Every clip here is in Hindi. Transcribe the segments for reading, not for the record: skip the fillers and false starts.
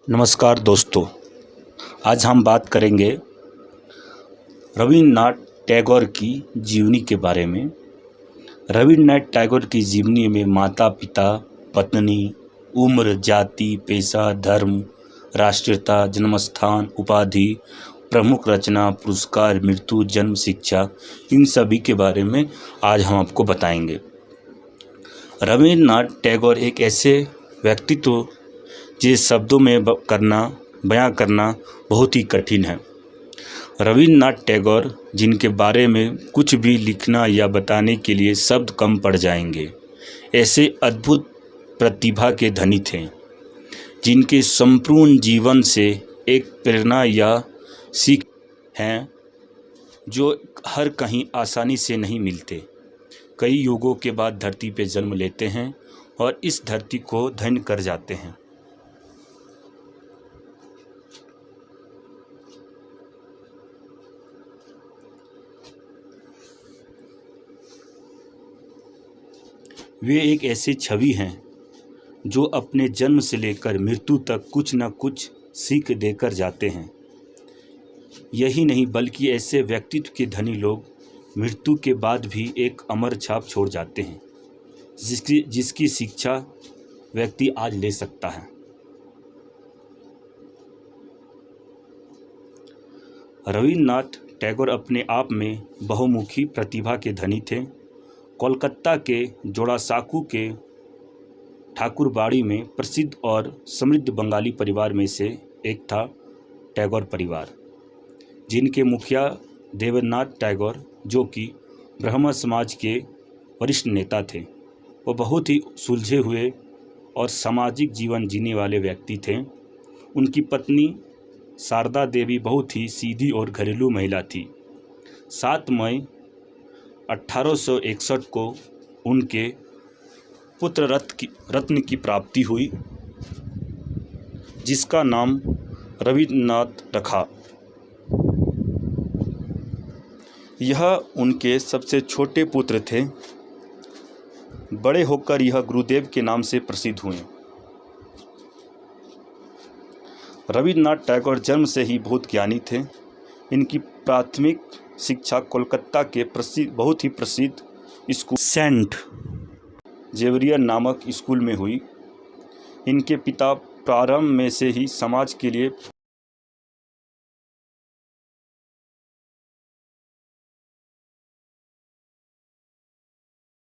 नमस्कार दोस्तों, आज हम बात करेंगे रवींद्रनाथ टैगोर की जीवनी के बारे में। रवींद्रनाथ टैगोर की जीवनी में माता पिता, पत्नी, उम्र, जाति, पेशा, धर्म, राष्ट्रीयता, जन्मस्थान, उपाधि, प्रमुख रचना, पुरस्कार, मृत्यु, जन्म, शिक्षा, इन सभी के बारे में आज हम आपको बताएंगे। रवींद्रनाथ टैगोर एक ऐसे व्यक्तित्व जिस शब्दों में बयां करना बहुत ही कठिन है। रवींद्रनाथ टैगोर जिनके बारे में कुछ भी लिखना या बताने के लिए शब्द कम पड़ जाएंगे, ऐसे अद्भुत प्रतिभा के धनी थे जिनके संपूर्ण जीवन से एक प्रेरणा या सीख हैं जो हर कहीं आसानी से नहीं मिलते। कई युगों के बाद धरती पर जन्म लेते हैं और इस धरती को धन्य कर जाते हैं। वे एक ऐसी छवि हैं जो अपने जन्म से लेकर मृत्यु तक कुछ न कुछ सीख देकर जाते हैं। यही नहीं बल्कि ऐसे व्यक्तित्व के धनी लोग मृत्यु के बाद भी एक अमर छाप छोड़ जाते हैं जिसकी शिक्षा व्यक्ति आज ले सकता है। रवींद्रनाथ टैगोर अपने आप में बहुमुखी प्रतिभा के धनी थे। कोलकाता के जोड़ासांकू के ठाकुरबाड़ी में प्रसिद्ध और समृद्ध बंगाली परिवार में से एक था टैगोर परिवार, जिनके मुखिया देवेंद्रनाथ टैगोर, जो कि ब्राह्मण समाज के वरिष्ठ नेता थे, वो बहुत ही सुलझे हुए और सामाजिक जीवन जीने वाले व्यक्ति थे। उनकी पत्नी शारदा देवी बहुत ही सीधी और घरेलू महिला थी। 7 मई 1861 को उनके पुत्र रत्न की प्राप्ति हुई, जिसका नाम रवींद्रनाथ रखा। यह उनके सबसे छोटे पुत्र थे। बड़े होकर यह गुरुदेव के नाम से प्रसिद्ध हुए। रवींद्रनाथ टैगोर जन्म से ही बहुत ज्ञानी थे। इनकी प्राथमिक शिक्षा कोलकाता के बहुत ही प्रसिद्ध स्कूल सेंट जेवियर नामक स्कूल में हुई। इनके पिता प्रारंभ में से ही समाज के लिए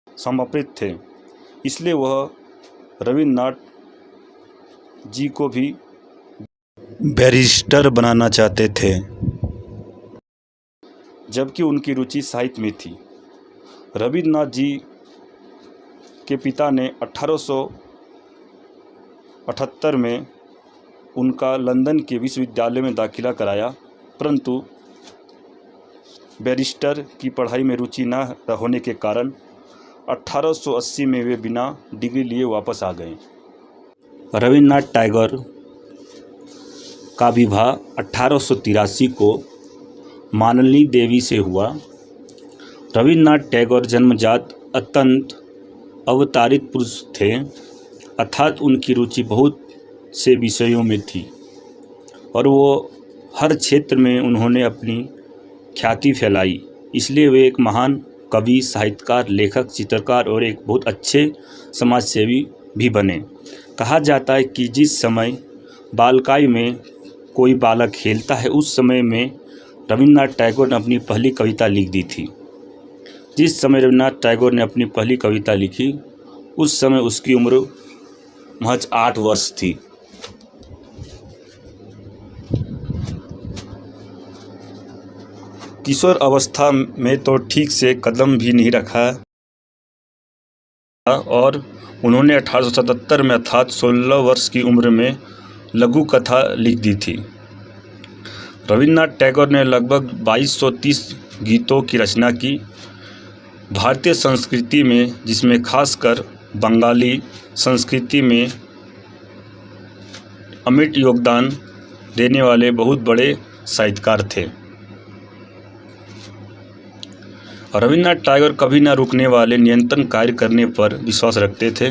समर्पित थे, इसलिए वह रवींद्रनाथ जी को भी बैरिस्टर बनाना चाहते थे, जबकि उनकी रुचि साहित्य में थी। रवींद्रनाथ जी के पिता ने 1878 में उनका लंदन के विश्वविद्यालय में दाखिला कराया, परंतु बैरिस्टर की पढ़ाई में रुचि न होने के कारण 1880 में वे बिना डिग्री लिए वापस आ गए। रवींद्रनाथ टैगोर का विवाह 1883 को माननी देवी से हुआ। रवींद्रनाथ टैगोर जन्मजात अत्यंत अवतारित पुरुष थे, अर्थात उनकी रुचि बहुत से विषयों में थी और वो हर क्षेत्र में उन्होंने अपनी ख्याति फैलाई। इसलिए वे एक महान कवि, साहित्यकार, लेखक, चित्रकार और एक बहुत अच्छे समाजसेवी भी बने। कहा जाता है कि जिस समय बालकाई में कोई बालक खेलता है, उस समय में रवींद्रनाथ टैगोर ने अपनी पहली कविता लिख दी थी। जिस समय रवींद्रनाथ टैगोर ने अपनी पहली कविता लिखी, उस समय उसकी उम्र महज 8 वर्ष थी। किशोर अवस्था में तो ठीक से कदम भी नहीं रखा और उन्होंने 1877 में अर्थात 16 वर्ष की उम्र में लघु कथा लिख दी थी। रवींद्रनाथ टैगोर ने लगभग 2230 गीतों की रचना की। भारतीय संस्कृति में, जिसमें खासकर बंगाली संस्कृति में अमिट योगदान देने वाले बहुत बड़े साहित्यकार थे। रवींद्रनाथ टैगोर कभी न रुकने वाले निरंतर कार्य करने पर विश्वास रखते थे।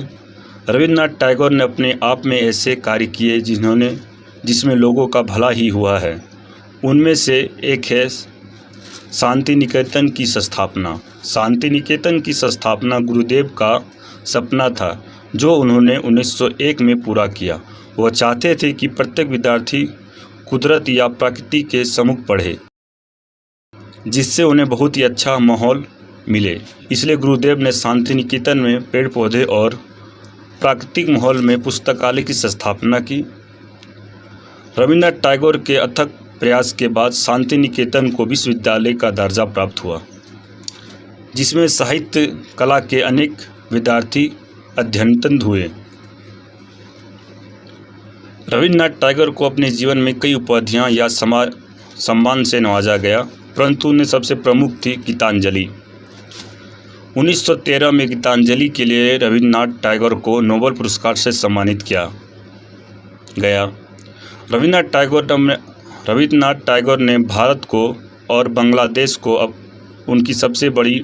रवींद्रनाथ टैगोर ने अपने आप में ऐसे कार्य किए जिन्होंने जिसमें लोगों का भला ही हुआ है। उनमें से एक है शांति निकेतन की स्थापना। शांति निकेतन की स्थापना गुरुदेव का सपना था, जो उन्होंने 1901 में पूरा किया। वह चाहते थे कि प्रत्येक विद्यार्थी कुदरत या प्रकृति के सम्मुख पढ़े, जिससे उन्हें बहुत ही अच्छा माहौल मिले। इसलिए गुरुदेव ने शांति निकेतन में पेड़ पौधे और प्राकृतिक माहौल में पुस्तकालय की स्थापना की। रविन्द्रनाथ टैगोर के अथक प्रयास के बाद शांति निकेतन को विश्वविद्यालय का दर्जा प्राप्त हुआ, जिसमें साहित्य कला के अनेक विद्यार्थी अध्ययनरत हुए। रविन्द्रनाथ टैगोर को अपने जीवन में कई उपाधियां या सम्मान से नवाजा गया, परंतु उनमें सबसे प्रमुख थी गीतांजलि। 1913 में गीतांजलि के लिए रविन्द्रनाथ टैगोर को नोबेल पुरस्कार से सम्मानित किया गया। रविन्द्रनाथ टैगोर ने भारत को और बांग्लादेश को अब उनकी सबसे बड़ी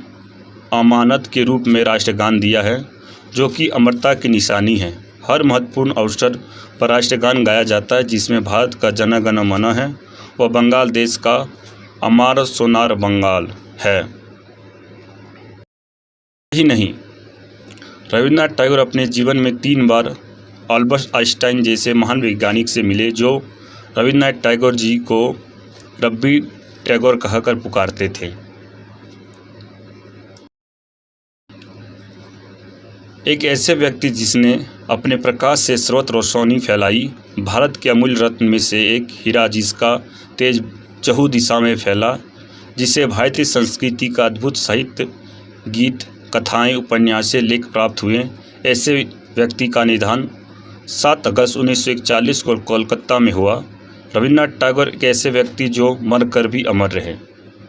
अमानत के रूप में राष्ट्रगान दिया है, जो कि अमरता की निशानी है। हर महत्वपूर्ण अवसर पर राष्ट्रगान गाया जाता है, जिसमें भारत का जन गण मन है व बांग्लादेश का अमार सोनार बंगाल है। ही नहीं, रविन्द्रनाथ टैगोर अपने जीवन में 3 बार अल्बर्ट आइंस्टाइन जैसे महान वैज्ञानिक से मिले, जो रविन्द्रनाथ टैगोर जी को रब्बी टैगोर कहकर पुकारते थे। एक ऐसे व्यक्ति जिसने अपने प्रकाश से सर्वत्र रोशनी फैलाई। भारत के अमूल्य रत्न में से एक हीरा, जिसका तेज चहु दिशा में फैला, जिसे भारतीय संस्कृति का अद्भुत साहित्य, गीत, कथाएं, उपन्यासें, लेख प्राप्त हुए। ऐसे व्यक्ति का निधन 7 अगस्त 1941 को कोलकाता में हुआ। रविन्द्रनाथ टैगोर एक ऐसे व्यक्ति जो मरकर भी अमर रहे।